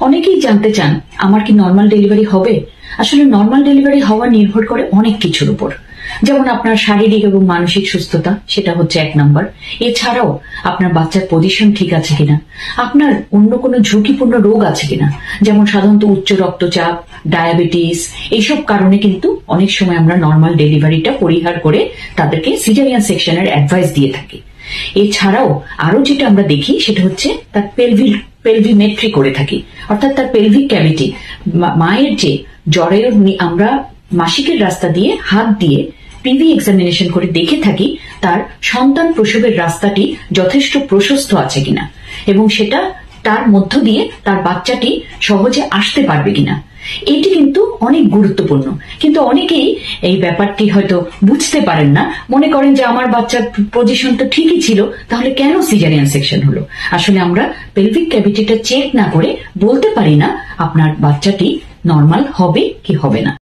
অনেকেই জানতে চান আমার কি নর্মাল ডেলিভারি হবে। আসলে নর্মাল ডেলিভারি হওয়া নির্ভর করে অনেক কিছুর উপর, যেমন আপনার শারীরিক এবং মানসিক সুস্থতা, সেটা হচ্ছে 1 নম্বর। এছাড়াও আপনার বাচ্চার পজিশন ঠিক আছে কিনা, আপনার অন্য কোনো ঝুঁকিপূর্ণ রোগ আছে কিনা, যেমন সাধারণত উচ্চ রক্তচাপ, ডায়াবেটিস, এইসব কারণে কিন্তু অনেক সময় আমরা নর্মাল ডেলিভারিটা পরিহার করে তাদেরকে সিজারিয়ান সেকশনের অ্যাডভাইস দিয়ে থাকি। এছাড়াও আরো যেটা আমরা দেখি সেটা হচ্ছে তার পেলভিমেট্রি করে থাকি, অর্থাৎ তার পেলভিক ক্যাভিটি, মায়ের যে জরায়ুর আমরা মাসিকের রাস্তা দিয়ে হাত দিয়ে পিভি এক্সামিনেশন করে দেখে থাকি তার সন্তান প্রসবের রাস্তাটি যথেষ্ট প্রশস্ত আছে কিনা এবং সেটা তার মধ্য দিয়ে তার বাচ্চাটি সহজে আসতে পারবে কিনা। এটি কিন্তু অনেক গুরুত্বপূর্ণ, কিন্তু অনেকেই এই ব্যাপারটি হয়তো বুঝতে পারেন না, মনে করেন যে আমার বাচ্চার পজিশন তো ঠিকই ছিল, তাহলে কেন সিজারিয়ান সেকশন হলো। আসলে আমরা পেলভিক ক্যাভিটিটা চেক না করে বলতে পারি না আপনার বাচ্চাটি নর্মাল হবে কি হবে না।